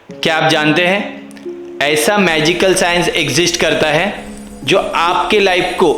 क्या आप जानते हैं ऐसा मैजिकल साइंस एग्जिस्ट करता है जो आपके लाइफ को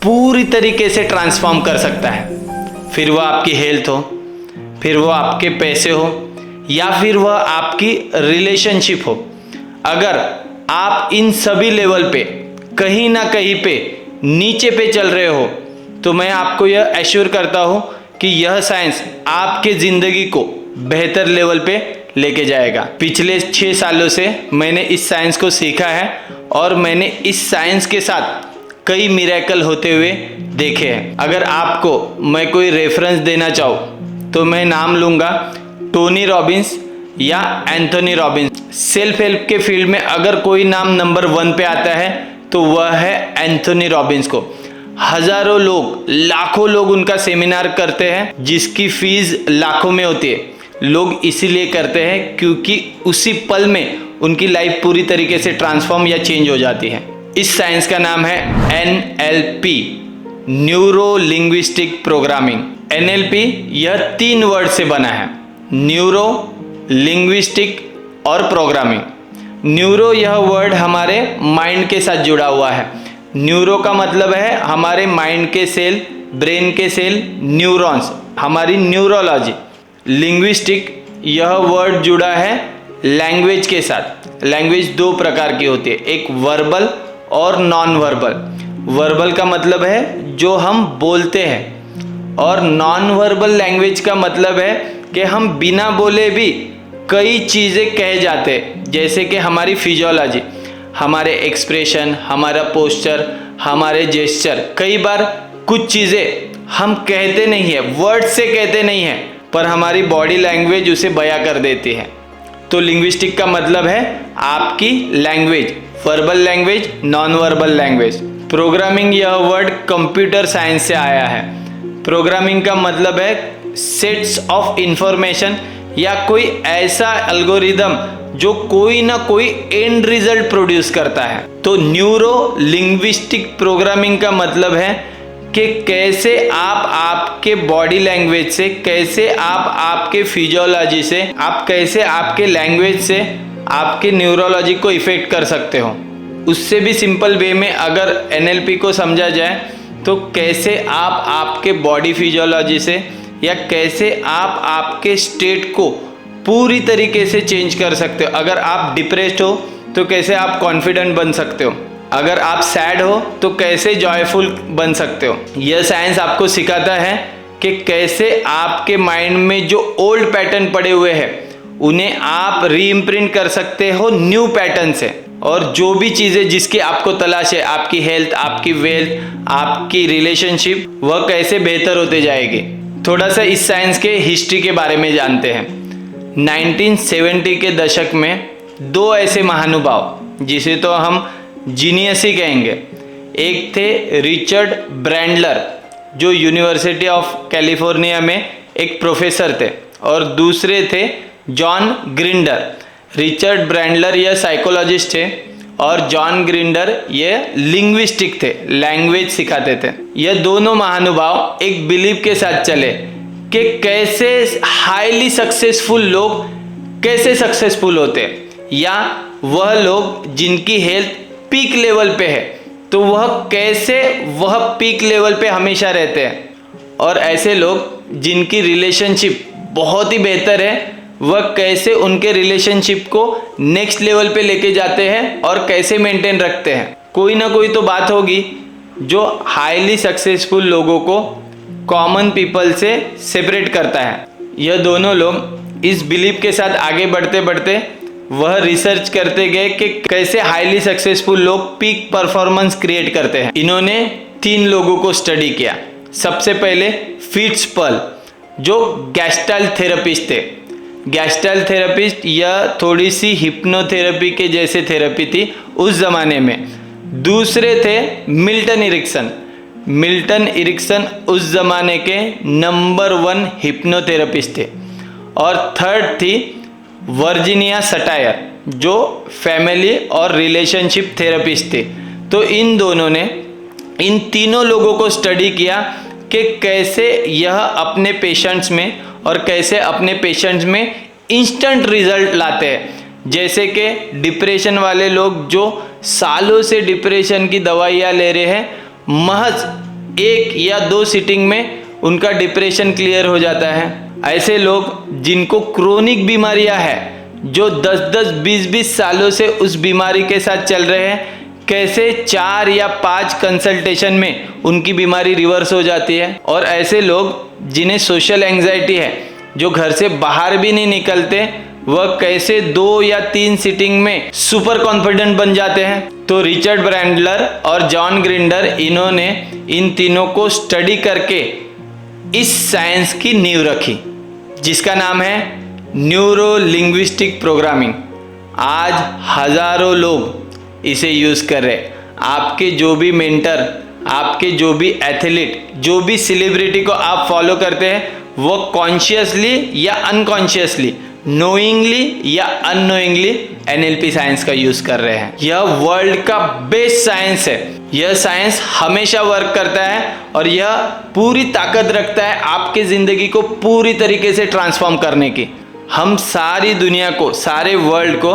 पूरी तरीके से ट्रांसफॉर्म कर सकता है। फिर वह आपकी हेल्थ हो, फिर वह आपके पैसे हो, या फिर वह आपकी रिलेशनशिप हो। अगर आप इन सभी लेवल पे कहीं ना कहीं पे नीचे पे चल रहे हो तो मैं आपको यह एश्योर करता हूँ कि यह साइंस आपके ज़िंदगी को बेहतर लेवल पे लेके जाएगा। पिछले 6 सालों से मैंने इस साइंस को सीखा है और मैंने इस साइंस के साथ कई मिरेकल होते हुए देखे हैं। अगर आपको मैं कोई रेफरेंस देना चाहूँ तो मैं नाम लूँगा टोनी रॉबिन्स या एंथोनी रॉबिन्स। सेल्फ हेल्प के फील्ड में अगर कोई नाम नंबर 1 पे आता है तो वह है एंथोनी रॉबिन्स को। हजारों लोग, लाखों लोग उनका सेमिनार करते हैं जिसकी फीस लाखों में होती है। लोग इसीलिए करते हैं क्योंकि उसी पल में उनकी लाइफ पूरी तरीके से ट्रांसफॉर्म या चेंज हो जाती है। इस साइंस का नाम है NLP, neuro linguistic programming. NLP यह 3 वर्ड से बना है, न्यूरो, लिंग्विस्टिक और प्रोग्रामिंग। न्यूरो यह वर्ड हमारे माइंड के साथ जुड़ा हुआ है। न्यूरो का मतलब है हमारे माइंड के सेल, ब्रेन के सेल, न्यूरॉन्स, हमारी न्यूरोलॉजी। लिंग्विस्टिक यह वर्ड जुड़ा है लैंग्वेज के साथ। लैंग्वेज 2 प्रकार की होती है, एक वर्बल और नॉन वर्बल। वर्बल का मतलब है जो हम बोलते हैं और नॉन वर्बल लैंग्वेज का मतलब है कि हम बिना बोले भी कई चीज़ें कह जाते हैं, जैसे कि हमारी फिजियोलॉजी, हमारे एक्सप्रेशन, हमारा पोस्चर, हमारे जेस्चर। कई बार कुछ चीज़ें हम कहते नहीं है, वर्ड से कहते नहीं है, पर हमारी बॉडी लैंग्वेज उसे बयां कर देती है। तो लिंग्विस्टिक का मतलब है आपकी language, verbal language, non verbal language. Programming यह वर्ड कंप्यूटर साइंस से आया है। प्रोग्रामिंग का मतलब है सेट्स ऑफ इंफॉर्मेशन या कोई ऐसा एल्गोरिदम जो कोई ना कोई एंड रिजल्ट प्रोड्यूस करता है। तो न्यूरो लिंग्विस्टिक प्रोग्रामिंग का मतलब है कि कैसे आप आपके बॉडी लैंग्वेज से, कैसे आप आपके फिजियोलॉजी से, आप कैसे आपके लैंग्वेज से आपके न्यूरोलॉजी को इफेक्ट कर सकते हो। उससे भी सिंपल वे में अगर NLP को समझा जाए तो कैसे आप आपके बॉडी फिजियोलॉजी से या कैसे आप आपके स्टेट को पूरी तरीके से चेंज कर सकते हो। अगर आप डिप्रेस्ड हो तो कैसे आप कॉन्फिडेंट बन सकते हो, अगर आप सैड हो तो कैसे जॉयफुल बन सकते हो। यह साइंस आपको सिखाता है कि कैसे आपके माइंड में जो ओल्ड पैटर्न पड़े हुए हैं उन्हें आप रीइम्प्रिंट कर सकते हो न्यू पैटर्न से। और जो भी चीज़ें जिसकी आपको तलाश है, आपकी हेल्थ, आपकी वेल्थ, आपकी रिलेशनशिप, वह कैसे बेहतर होते जाएगी। थोड़ा सा इस साइंस के हिस्ट्री के बारे में जानते हैं। 1970 के दशक में 2 ऐसे महानुभाव, जिसे तो हम जीनियस ही कहेंगे, एक थे रिचर्ड ब्रैंडलर जो यूनिवर्सिटी ऑफ कैलिफोर्निया में एक प्रोफेसर थे, और दूसरे थे जॉन ग्रिंडर। रिचर्ड ब्रैंडलर यह साइकोलॉजिस्ट थे और जॉन ग्रिंडर ये लिंग्विस्टिक थे, लैंग्वेज सिखाते थे। यह दोनों महानुभाव एक बिलीव के साथ चले कि कैसे हाईली सक्सेसफुल लोग कैसे सक्सेसफुल होते हैं, या वह लोग जिनकी हेल्थ पीक लेवल पे है तो वह कैसे वह पीक लेवल पे हमेशा रहते हैं, और ऐसे लोग जिनकी रिलेशनशिप बहुत ही बेहतर है वह कैसे उनके रिलेशनशिप को नेक्स्ट लेवल पे लेके जाते हैं और कैसे मेंटेन रखते हैं। कोई ना कोई तो बात होगी जो हाईली सक्सेसफुल लोगों को कॉमन पीपल से सेपरेट करता है। यह दोनों लोग इस बिलीव के साथ आगे बढ़ते बढ़ते वह रिसर्च करते गए कि कैसे हाईली सक्सेसफुल लोग पीक परफॉर्मेंस क्रिएट करते हैं। इन्होंने 3 लोगों को स्टडी किया। सबसे पहले फिट्जपर्ल जो गैस्टाल्ट थेरेपिस्ट थे। गैस्टाल्ट थेरेपिस्ट यह थोड़ी सी हिप्नोथेरेपी के जैसे थेरेपी थी उस ज़माने में। दूसरे थे मिल्टन इरिक्सन। मिल्टन इरिक्सन उस ज़माने के नंबर 1 हिप्नोथेरेपिस्ट थे। और थर्ड थी वर्जीनिया सटायर जो फैमिली और रिलेशनशिप थेरेपिस्ट थे। तो इन दोनों ने इन तीनों लोगों को स्टडी किया कि कैसे यह अपने पेशेंट्स में और कैसे अपने पेशेंट्स में इंस्टेंट रिजल्ट लाते हैं। जैसे कि डिप्रेशन वाले लोग जो सालों से डिप्रेशन की दवाइयाँ ले रहे हैं, महज 1 या 2 सिटिंग में उनका डिप्रेशन क्लियर हो जाता है। ऐसे लोग जिनको क्रोनिक बीमारियां हैं, जो 10-10, 20-20 सालों से उस बीमारी के साथ चल रहे हैं, कैसे 4 या 5 कंसल्टेशन में उनकी बीमारी रिवर्स हो जाती है। और ऐसे लोग जिन्हें सोशल एंजाइटी है, जो घर से बाहर भी नहीं निकलते, वह कैसे 2 या 3 सिटिंग में सुपर कॉन्फिडेंट बन जाते हैं। तो रिचर्ड ब्रैंडलर और जॉन ग्रिंडर, इन्होंने इन तीनों को स्टडी करके इस साइंस की नींव रखी, जिसका नाम है न्यूरो लिंग्विस्टिक प्रोग्रामिंग। आज हजारों लोग इसे यूज कर रहे। आपके जो भी मेंटर, आपके जो भी एथलीट, जो भी सेलिब्रिटी को आप फॉलो करते हैं, वो कॉन्शियसली या अनकॉन्शियसली, नोइंगली या अननोइंगली एनएलपी साइंस का यूज कर रहे हैं। यह वर्ल्ड का बेस्ट साइंस है। यह साइंस हमेशा वर्क करता है और यह पूरी ताकत रखता है आपकी जिंदगी को पूरी तरीके से ट्रांसफॉर्म करने की। हम सारी दुनिया को, सारे वर्ल्ड को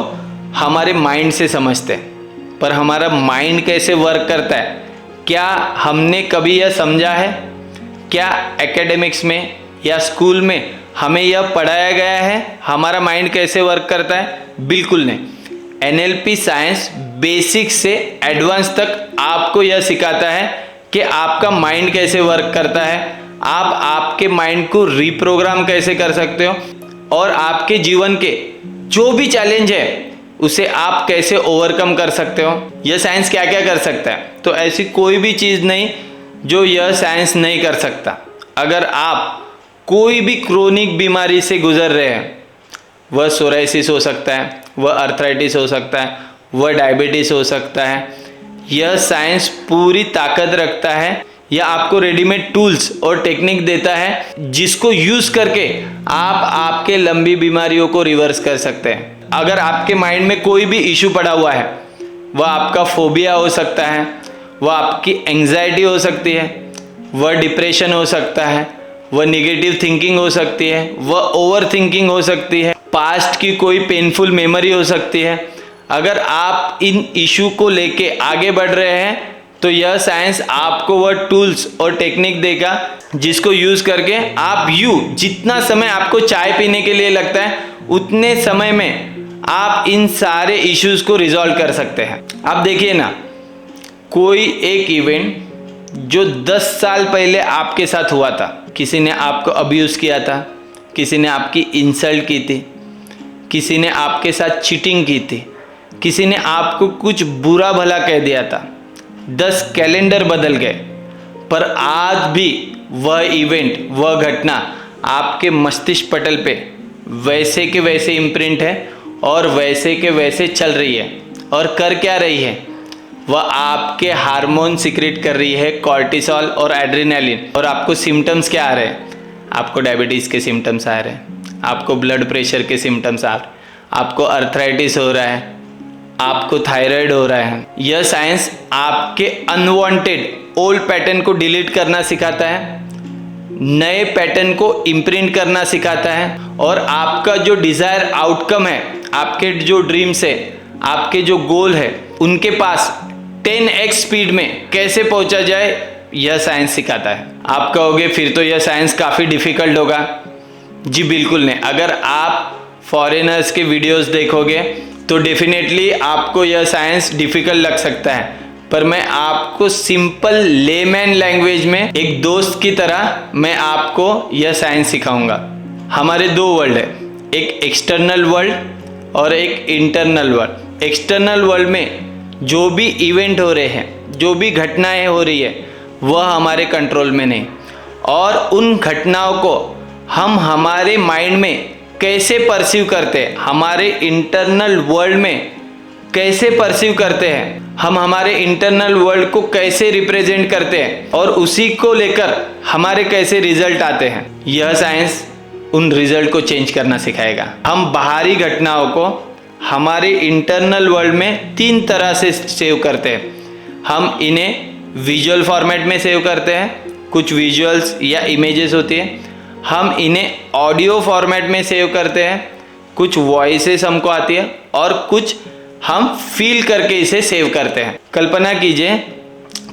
हमारे माइंड से समझते हैं, पर हमारा माइंड कैसे वर्क करता है, क्या हमने कभी यह समझा है? क्या एकेडमिक्स में या स्कूल में हमें यह पढ़ाया गया है हमारा माइंड कैसे वर्क करता है? बिल्कुल नहीं। एनएलपी साइंस बेसिक से एडवांस तक आपको यह सिखाता है कि आपका माइंड कैसे वर्क करता है, आप आपके माइंड को रीप्रोग्राम कैसे कर सकते हो, और आपके जीवन के जो भी चैलेंज है उसे आप कैसे ओवरकम कर सकते हो। यह साइंस क्या क्या कर सकता है? तो ऐसी कोई भी चीज़ नहीं जो यह साइंस नहीं कर सकता। अगर आप कोई भी क्रोनिक बीमारी से गुजर रहे हैं, वह सोराइसिस हो सकता है, वह अर्थराइटिस हो सकता है, वह डायबिटीज़ हो सकता है, यह साइंस पूरी ताकत रखता है। यह आपको रेडीमेड टूल्स और टेक्निक देता है जिसको यूज़ करके आप आपके लंबी बीमारियों को रिवर्स कर सकते हैं। अगर आपके माइंड में कोई भी इशू पड़ा हुआ है, वह आपका फोबिया हो सकता है, वह आपकी एंजाइटी हो सकती है, वह डिप्रेशन हो सकता है, वह निगेटिव थिंकिंग हो सकती है, वह ओवर थिंकिंग हो सकती है, पास्ट की कोई पेनफुल मेमोरी हो सकती है। अगर आप इन इशू को लेके आगे बढ़ रहे हैं, तो यह साइंस आपको वह टूल्स और टेक्निक देगा जिसको यूज़ करके आप जितना समय आपको चाय पीने के लिए लगता है, उतने समय में आप इन सारे इश्यूज़ को रिजॉल्व कर सकते हैं। आप देखिए ना, कोई एक इवेंट जो 10 साल पहले आपके साथ हुआ था, किसी ने आपको अब्यूज़ किया था, किसी ने आपकी इंसल्ट की थी, किसी ने आपके साथ चीटिंग की थी, किसी ने आपको कुछ बुरा भला कह दिया था, 10 कैलेंडर बदल गए, पर आज भी वह इवेंट, वह घटना आपके मस्तिष्क पटल पे वैसे के वैसे इम्प्रिंट है और वैसे के वैसे चल रही है। और कर क्या रही है? वह आपके हार्मोन सिक्रेट कर रही है, कॉर्टिसोल और एड्रेनालिन। और आपको सिम्टम्स क्या आ रहे हैं? आपको डायबिटीज़ के सिम्टम्स आ रहे हैं, आपको ब्लड प्रेशर के सिम्टम्स आ रहे हैं, आपको अर्थराइटिस हो रहा है, आपको थायराइड हो रहा है। यह साइंस आपके अनवांटेड ओल्ड पैटर्न को डिलीट करना सिखाता है, नए पैटर्न को इम्प्रिंट करना सिखाता है, और आपका जो डिज़ायर आउटकम है, आपके जो ड्रीम्स है, आपके जो गोल है, उनके पास 10x स्पीड में कैसे पहुंचा जाए, यह साइंस सिखाता है। आप कहोगे फिर तो यह साइंस काफ़ी डिफ़िकल्ट होगा। जी बिल्कुल नहीं। अगर आप फॉरेनर्स के वीडियोस देखोगे तो डेफिनेटली आपको यह साइंस डिफ़िकल्ट लग सकता है, पर मैं आपको सिंपल लेमैन लैंग्वेज में एक दोस्त की तरह मैं आपको यह साइंस सिखाऊंगा। हमारे 2 वर्ल्ड है, एक एक्सटर्नल वर्ल्ड और एक इंटरनल वर्ल्ड। एक्सटर्नल वर्ल्ड में जो भी इवेंट हो रहे हैं, जो भी घटनाएं हो रही है, वह हमारे कंट्रोल में नहीं, और उन घटनाओं को हम हमारे माइंड में कैसे परसीव करते हैं, हमारे इंटरनल वर्ल्ड में कैसे परसीव करते हैं, हम हमारे इंटरनल वर्ल्ड को कैसे रिप्रेजेंट करते हैं, और उसी को लेकर हमारे कैसे रिजल्ट आते हैं, यह साइंस उन रिजल्ट को चेंज करना सिखाएगा। हम बाहरी घटनाओं को हमारे इंटरनल वर्ल्ड में 3 तरह से सेव करते हैं। हम इन्हें विजुअल फॉर्मेट में सेव करते हैं, कुछ विजुअल्स या इमेजेस होती है। हम इन्हें ऑडियो फॉर्मेट में सेव करते हैं, कुछ वॉइसेस हमको आती है, और कुछ हम फील करके इसे सेव करते हैं। कल्पना कीजिए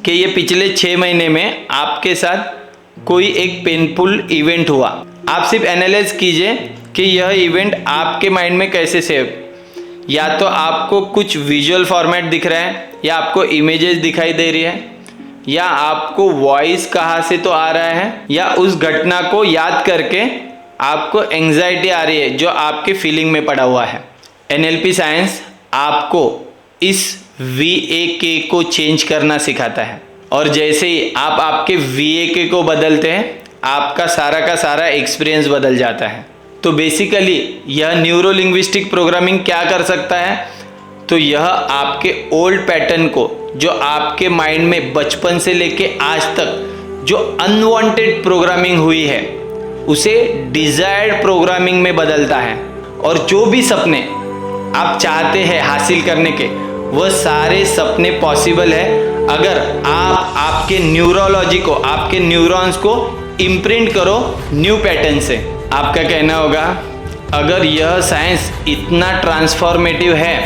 कि ये पिछले 6 महीने में आपके साथ कोई एक पेनफुल इवेंट हुआ। आप सिर्फ एनालाइज कीजिए कि यह इवेंट आपके माइंड में कैसे सेव, या तो आपको कुछ विजुअल फॉर्मेट दिख रहा है, या आपको इमेजेस दिखाई दे रही है, या आपको वॉइस कहाँ से तो आ रहा है, या उस घटना को याद करके आपको एंजाइटी आ रही है जो आपके फीलिंग में पड़ा हुआ है। NLP साइंस आपको इस VAK को चेंज करना सिखाता है, और जैसे ही आप आपके VAK को बदलते हैं, आपका सारा का सारा एक्सपीरियंस बदल जाता है। तो बेसिकली यह न्यूरो लिंग्विस्टिक प्रोग्रामिंग क्या कर सकता है, तो यह आपके ओल्ड पैटर्न को, जो आपके माइंड में बचपन से लेके आज तक जो अनवांटेड प्रोग्रामिंग हुई है, उसे डिजायर्ड प्रोग्रामिंग में बदलता है। और जो भी सपने आप चाहते हैं हासिल करने के, वह सारे सपने पॉसिबल है अगर आप आपके न्यूरोलॉजी को, आपके न्यूरॉन्स को इम्प्रिंट करो न्यू पैटर्न से। आपका कहना होगा, अगर यह साइंस इतना ट्रांसफॉर्मेटिव है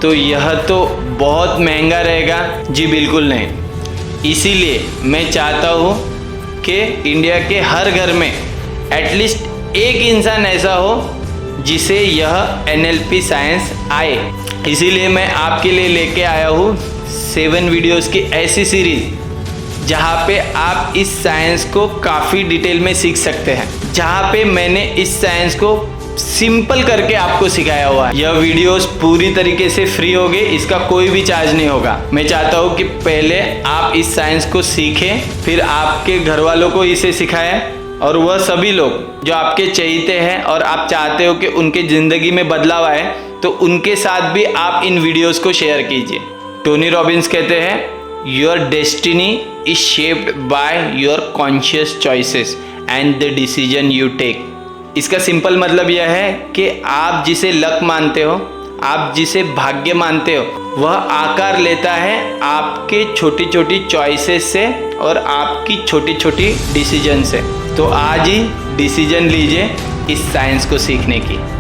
तो यह तो बहुत महंगा रहेगा। जी बिल्कुल नहीं। इसीलिए मैं चाहता हूँ कि इंडिया के हर घर में एटलीस्ट एक इंसान ऐसा हो जिसे यह NLP साइंस आए। इसीलिए मैं आपके लिए लेके आया हूँ 7 वीडियोस की ऐसी सीरीज जहाँ पे आप इस साइंस को काफ़ी डिटेल में सीख सकते हैं, जहाँ पे मैंने इस साइंस को सिंपल करके आपको सिखाया हुआ है। यह वीडियोस पूरी तरीके से फ्री होंगे, इसका कोई भी चार्ज नहीं होगा। मैं चाहता हूँ कि पहले आप इस साइंस को सीखें, फिर आपके घर वालों को इसे सिखाएं, और वह सभी लोग जो आपके चहेते हैं और आप चाहते हो कि उनके ज़िंदगी में बदलाव आए, तो उनके साथ भी आप इन वीडियोस को शेयर कीजिए। टोनी रॉबिन्स कहते हैं, your destiny is shaped by your conscious choices and the decision you take. इसका सिंपल मतलब यह है कि आप जिसे लक मानते हो, आप जिसे भाग्य मानते हो, वह आकार लेता है आपके छोटी छोटी चॉइसेस से और आपकी छोटी छोटी डिसीजन से। तो आज ही डिसीजन लीजिए इस साइंस को सीखने की।